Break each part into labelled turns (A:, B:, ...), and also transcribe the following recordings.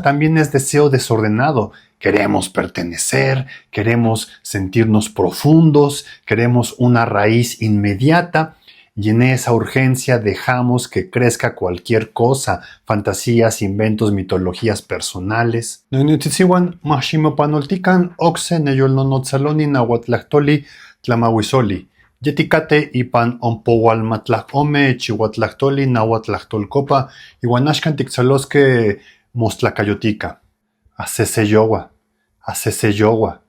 A: también es deseo desordenado. Queremos pertenecer, queremos sentirnos profundos, queremos una raíz inmediata y en esa urgencia dejamos que crezca cualquier cosa, fantasías, inventos, mitologías personales. Noinutitsiwan mahximapanoltikan oxe neyolnonotzaloni nahuatlahtoli tlamahuizoli. Yeticate ipan ompoualmatlahome chihuatlahtoli nahuatlahtolcopa iuanashkan tictzalosque mostlacayotica. Aceseyowa, aceseyowa,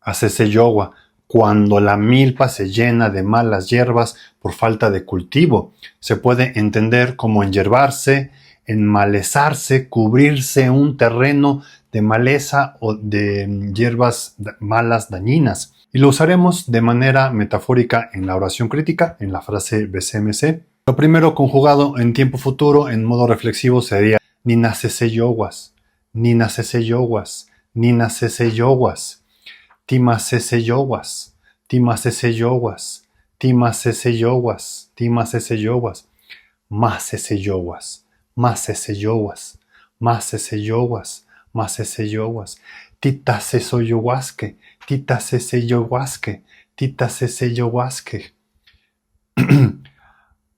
A: aceseyowa. Cuando la milpa se llena de malas hierbas por falta de cultivo, se puede entender como enhierbarse, enmalezarse, cubrirse un terreno de maleza o de hierbas malas dañinas. Y lo usaremos de manera metafórica en la oración crítica, en la frase BCMC. Lo primero conjugado en tiempo futuro en modo reflexivo sería ninaceseyowas, ninaceseyowas, ninaceseyowas. Timaceseyowas, timaceseyowas, timaceseyowas, timaceseyowas, maceseyowas, maceseyowas, maceseyowas, maceseyowas, titacesoyohuasque, titaceseyohuasque, titaceseyohuasque,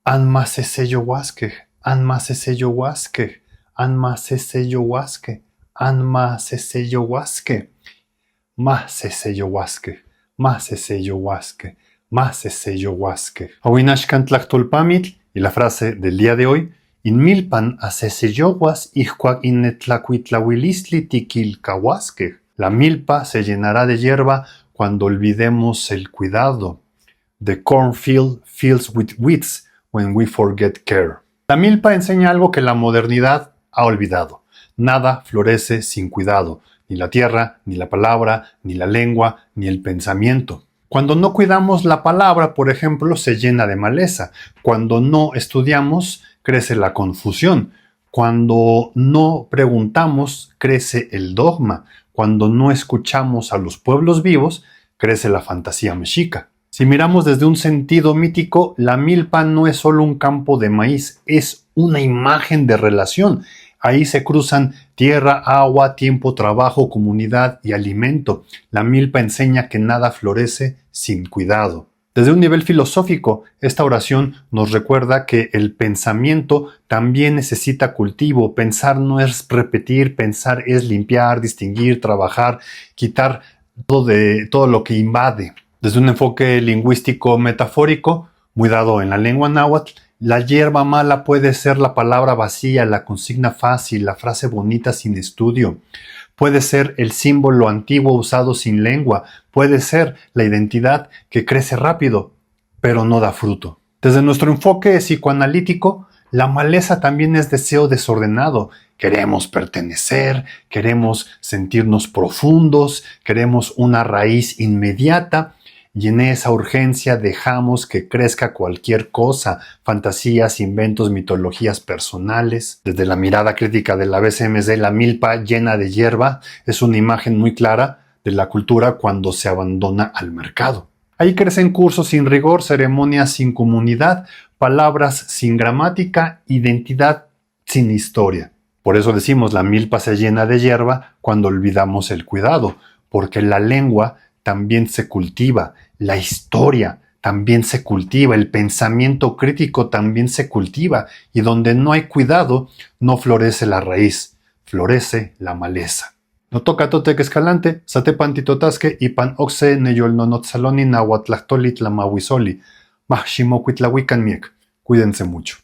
A: anmaceseyohuasque, anmaceseyohuasque, anmaceseyohuasque, anmaceseyohuasque. Maceseyohuasque, maceseyohuasque, maceseyohuasque. Awinashkan tlachtolpamitl, y la frase del día de hoy, inmilpan aceseyohuas ihcuac innetlacuitlahuilistli tiquilcahuasque. La milpa se llenará de hierba cuando olvidemos el cuidado. The cornfield fills with weeds when we forget care. La milpa enseña algo que la modernidad ha olvidado. Nada florece sin cuidado. Ni la tierra, ni la palabra, ni la lengua, ni el pensamiento. Cuando no cuidamos la palabra, por ejemplo, se llena de maleza. Cuando no estudiamos, crece la confusión. Cuando no preguntamos, crece el dogma. Cuando no escuchamos a los pueblos vivos, crece la fantasía mexica. Si miramos desde un sentido mítico, la milpa no es solo un campo de maíz, es una imagen de relación. Ahí se cruzan tierra, agua, tiempo, trabajo, comunidad y alimento. La milpa enseña que nada florece sin cuidado. Desde un nivel filosófico, esta oración nos recuerda que el pensamiento también necesita cultivo. Pensar no es repetir, pensar es limpiar, distinguir, trabajar, quitar todo lo que invade. Desde un enfoque lingüístico metafórico, muy dado en la lengua náhuatl, la hierba mala puede ser la palabra vacía, la consigna fácil, la frase bonita sin estudio. Puede ser el símbolo antiguo usado sin lengua. Puede ser la identidad que crece rápido, pero no da fruto. Desde nuestro enfoque psicoanalítico, la maleza también es deseo desordenado. Queremos pertenecer, queremos sentirnos profundos, queremos una raíz inmediata. Y en esa urgencia dejamos que crezca cualquier cosa, fantasías, inventos, mitologías personales. Desde la mirada crítica de la BCMC, la milpa llena de hierba es una imagen muy clara de la cultura cuando se abandona al mercado. Ahí crecen cursos sin rigor, ceremonias sin comunidad, palabras sin gramática, identidad sin historia. Por eso decimos la milpa se llena de hierba cuando olvidamos el cuidado, porque la lengua también se cultiva, la historia también se cultiva, el pensamiento crítico también se cultiva, y donde no hay cuidado, no florece la raíz, florece la maleza. No toca tote que escalante, satepan titotasque ipan oxe neyolnonotzaloni nahuatlahtoli tlamahuizoli, mahximocuitlahuican miek. Cuídense mucho.